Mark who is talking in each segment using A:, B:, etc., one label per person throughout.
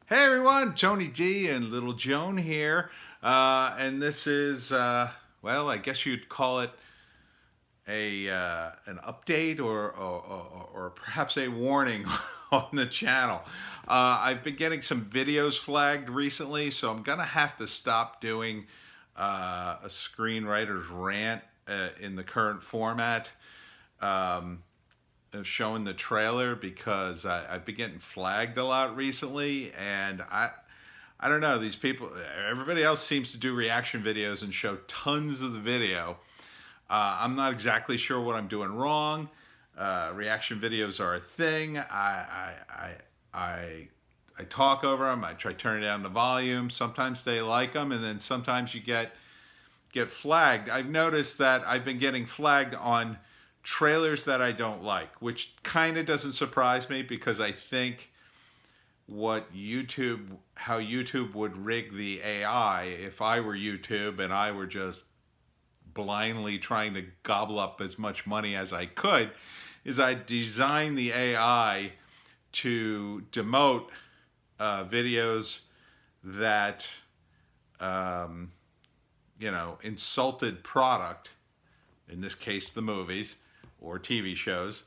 A: Hey everyone, Tony D and Little Joan here. And this is, well, I guess you'd call it an update or perhaps a warning on the channel. I've been getting some videos flagged recently, so I'm going to have to stop doing a screenwriter's rant in the current format. Um, of showing the trailer because I've been getting flagged a lot recently, and I don't know, these people, everybody else seems to do reaction videos and show tons of the video. I'm not exactly sure what I'm doing wrong. Reaction videos are a thing. I talk over them. I try turning down the volume. Sometimes they like them, and then sometimes you get flagged. I've noticed that I've been getting flagged on trailers that I don't like, which kind of doesn't surprise me because I think how YouTube would rig the AI if I were YouTube and I were just blindly trying to gobble up as much money as I could, is I'd design the AI to demote videos that, um, insulted product, in this case the movies or TV shows,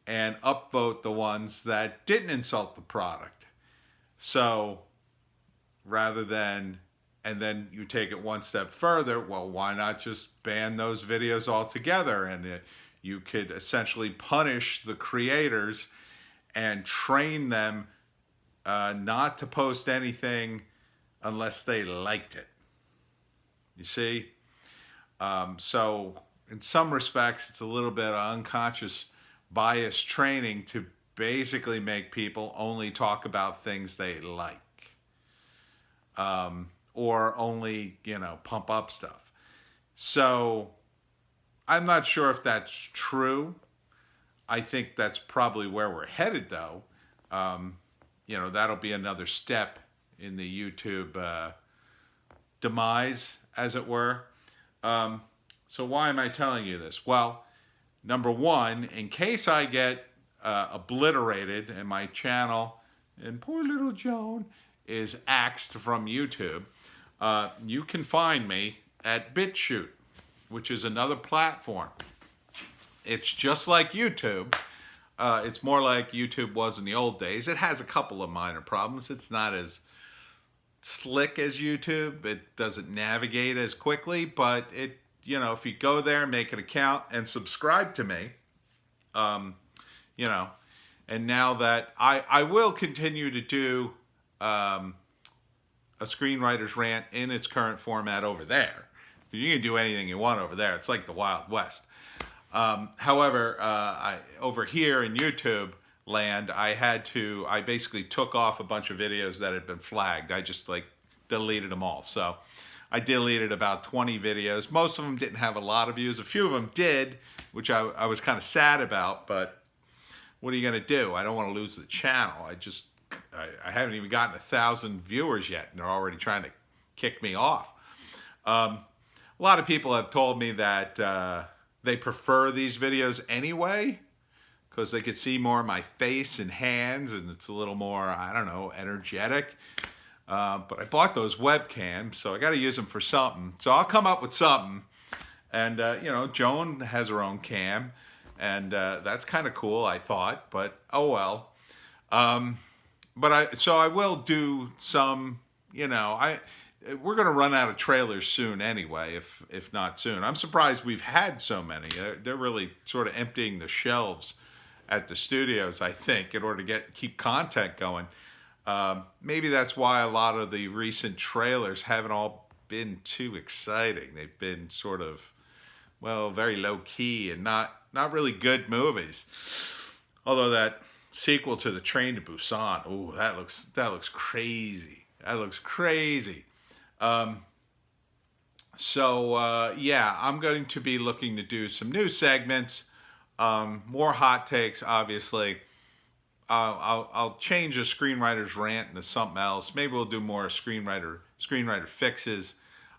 A: and upvote the ones that didn't insult the product. So rather than, and then you take it one step further, well, why not just ban those videos altogether? And you could essentially punish the creators and train them not to post anything unless they liked it. You see? So in some respects, it's a little bit of unconscious bias training to basically make people only talk about things they like, or only, pump up stuff. So I'm not sure if that's true. I think that's probably where we're headed, though. That'll be another step in the YouTube demise, as it were. So why am I telling you this? Well, number one, in case I get obliterated and my channel and poor little Joan is axed from YouTube, you can find me at BitChute, which is another platform. It's just like YouTube. It's more like YouTube was in the old days. It has a couple of minor problems. It's not as slick as YouTube. It doesn't navigate as quickly, but if you go there, make an account, and subscribe to me, um, you know, and now that I will continue to do a screenwriter's rant in its current format over there. You can do anything you want over there. It's like the Wild West. However, over here in YouTube land, I basically took off a bunch of videos that had been flagged. I just deleted them all. So I deleted about 20 videos. Most of them didn't have a lot of views. A few of them did, which I was kind of sad about, but what are you going to do? I don't want to lose the channel. I haven't even gotten 1,000 viewers yet, and they're already trying to kick me off. A lot of people have told me that they prefer these videos anyway because they could see more of my face and hands, and it's a little more, I don't know, energetic. But I bought those webcams, so I got to use them for something. So I'll come up with something. And, Joan has her own cam, and that's kind of cool, I thought, but oh well. So I will do some, we're going to run out of trailers soon anyway, if not soon. I'm surprised we've had so many. They're really sort of emptying the shelves at the studios, I think, in order to keep content going. Maybe that's why a lot of the recent trailers haven't all been too exciting. They've been sort of, well, very low key and not really good movies. Although that sequel to The Train to Busan, oh, that looks crazy. That looks crazy. Yeah, I'm going to be looking to do some new segments, more hot takes, obviously. I'll change a screenwriter's rant into something else. Maybe we'll do more screenwriter fixes.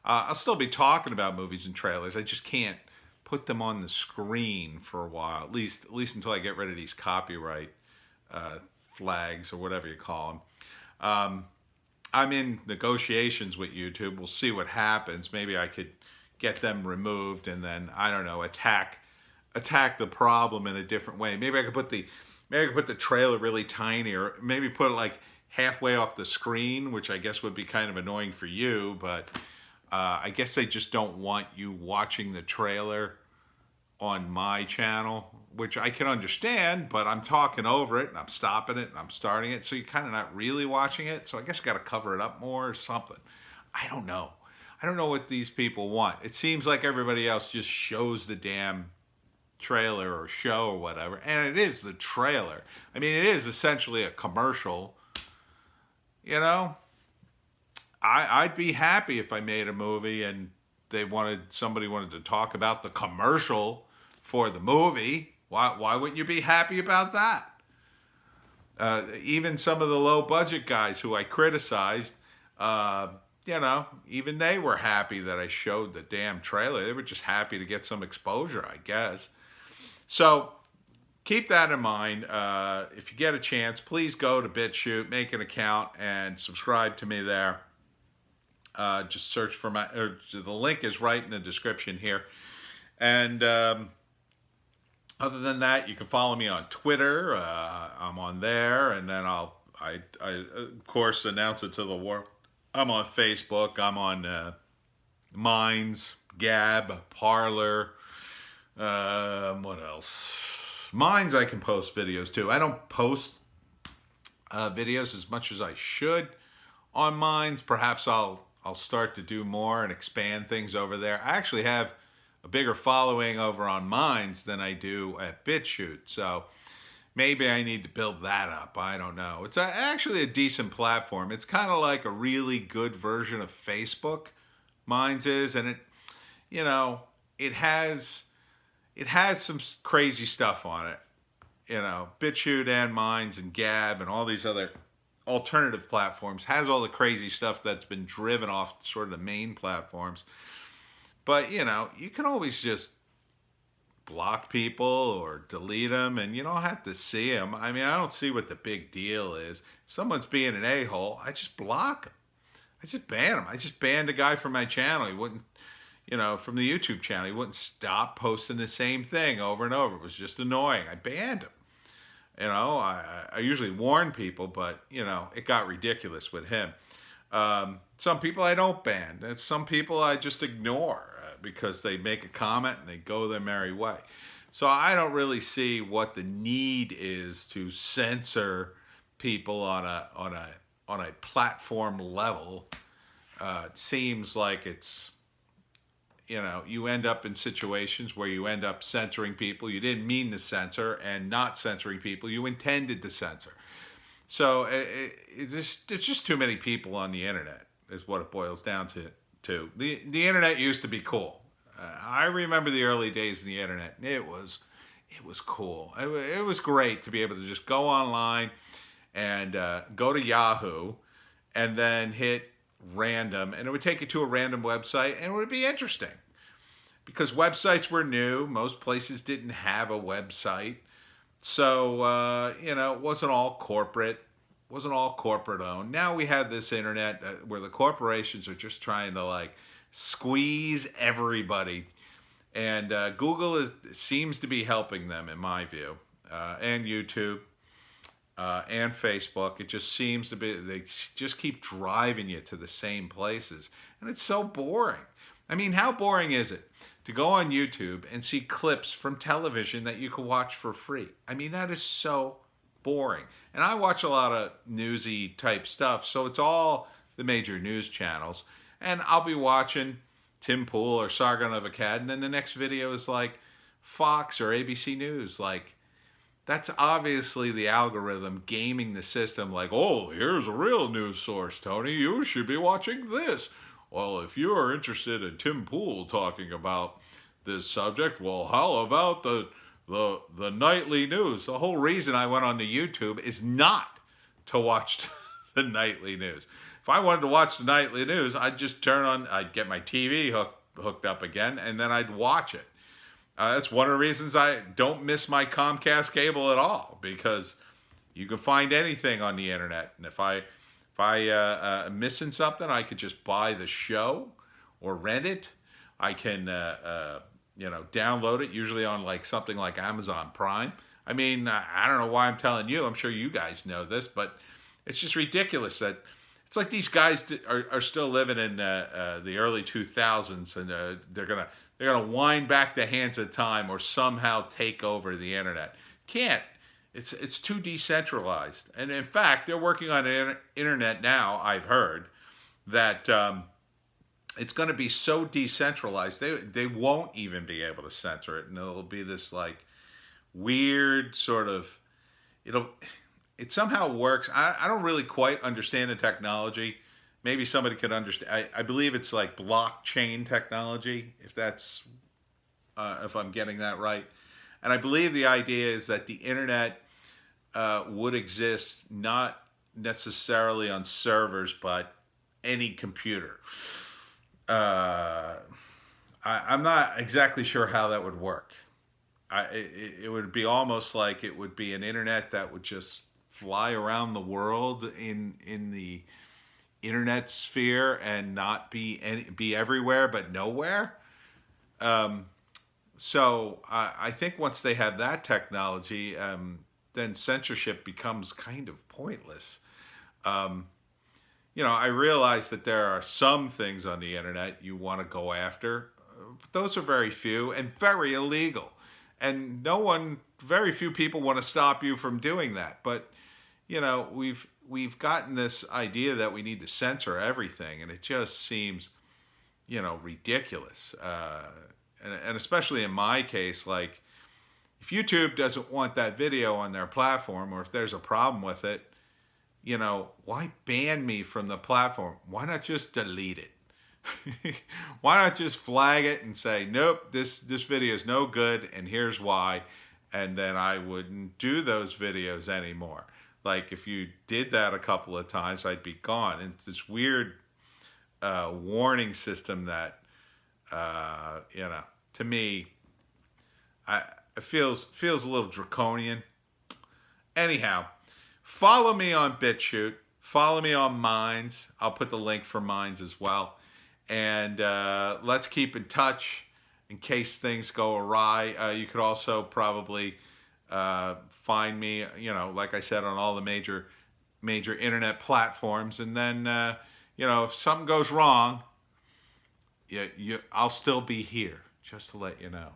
A: I'll still be talking about movies and trailers. I just can't put them on the screen for a while, at least until I get rid of these copyright flags or whatever you call them. I'm in negotiations with YouTube. We'll see what happens. Maybe I could get them removed and then, I don't know, attack the problem in a different way. Maybe I could put the trailer really tiny, or maybe put it like halfway off the screen, which I guess would be kind of annoying for you, but I guess they just don't want you watching the trailer on my channel, which I can understand, but I'm talking over it and I'm stopping it and I'm starting it, so you're kind of not really watching it. So I guess I got to cover it up more or something. I don't know. I don't know what these people want. It seems like everybody else just shows the damn trailer or show or whatever, and it is the trailer. I mean, it is essentially a commercial. You know, I'd be happy if I made a movie and somebody wanted to talk about the commercial for the movie. Why wouldn't you be happy about that? Even some of the low budget guys who I criticized, even they were happy that I showed the damn trailer. They were just happy to get some exposure, I guess. So keep that in mind. If you get a chance, please go to BitChute, make an account, and subscribe to me there. Just search for the link is right in the description here. And other than that, you can follow me on Twitter. I'm on there, and then I of course announce it to the world. I'm on Facebook. I'm on Minds, Gab, Parler. What else? Minds, I can post videos too. I don't post videos as much as I should on Minds. Perhaps I'll start to do more and expand things over there. I actually have a bigger following over on Minds than I do at BitChute, so maybe I need to build that up. I don't know. It's actually a decent platform. It's kind of like a really good version of Facebook. Minds is, and it has some crazy stuff on it. BitChute and Minds and Gab and all these other alternative platforms has all the crazy stuff that's been driven off sort of the main platforms. But, you can always just block people or delete them, and you don't have to see them. I mean, I don't see what the big deal is. If someone's being an a-hole, I just block them. I just ban him. I just banned a guy from my channel. He wouldn't, from the YouTube channel. He wouldn't stop posting the same thing over and over. It was just annoying. I banned him. I usually warn people, but, it got ridiculous with him. Some people I don't ban. And some people I just ignore because they make a comment and they go their merry way. So I don't really see what the need is to censor people on a platform level. It seems like it's, you end up in situations where you end up censoring people you didn't mean to censor, and not censoring people you intended to censor. So it's just too many people on the internet is what it boils down to. The internet used to be cool. I remember the early days of the internet. It was cool. It was great to be able to just go online and go to Yahoo and then hit random, and it would take you to a random website, and it would be interesting because websites were new. Most places didn't have a website, so it wasn't all corporate owned. Now we have this internet where the corporations are just trying to squeeze everybody, and Google seems to be helping them in my view, and YouTube. And Facebook. It just seems to be, they just keep driving you to the same places. And it's so boring. I mean, how boring is it to go on YouTube and see clips from television that you can watch for free? I mean, that is so boring. And I watch a lot of newsy type stuff, so it's all the major news channels. And I'll be watching Tim Pool or Sargon of Akkad, and then the next video is like Fox or ABC News. That's obviously the algorithm gaming the system, oh, here's a real news source, Tony. You should be watching this. Well, if you are interested in Tim Pool talking about this subject, well, how about the nightly news? The whole reason I went onto YouTube is not to watch the nightly news. If I wanted to watch the nightly news, I'd just I'd get my TV hooked up again, and then I'd watch it. That's one of the reasons I don't miss my Comcast cable at all, because you can find anything on the internet. And if I If I am missing something, I could just buy the show or rent it. I can, download it, usually on like something like Amazon Prime. I mean, I don't know why I'm telling you. I'm sure you guys know this, but it's just ridiculous that it's like these guys are still living in the early 2000s, and they're gonna wind back the hands of time or somehow take over the internet. Can't. It's too decentralized, and in fact, they're working on an internet now. I've heard that it's going to be so decentralized they won't even be able to censor it, and it'll be this like weird sort of it somehow works. I don't really quite understand the technology. Maybe somebody could understand. I believe it's like blockchain technology, if I'm getting that right. And I believe the idea is that the internet would exist not necessarily on servers, but any computer. I'm not exactly sure how that would work. It would be almost like it would be an internet that would just fly around the world in the internet sphere and not be everywhere but nowhere. So I think once they have that technology, then censorship becomes kind of pointless. I realize that there are some things on the internet you want to go after, but those are very few and very illegal. And very few people want to stop you from doing that. But, we've gotten this idea that we need to censor everything, and it just seems, ridiculous. And especially in my case, like, if YouTube doesn't want that video on their platform, or if there's a problem with it, why ban me from the platform? Why not just delete it? Why not just flag it and say, nope, this video is no good, and here's why, and then I wouldn't do those videos anymore. Like, if you did that a couple of times, I'd be gone. And it's this weird warning system that, to me, it feels a little draconian. Anyhow, follow me on BitChute. Follow me on Minds. I'll put the link for Minds as well. And let's keep in touch in case things go awry. You could also probably find me, like I said, on all the major internet platforms. And then, if something goes wrong, I'll still be here, just to let you know.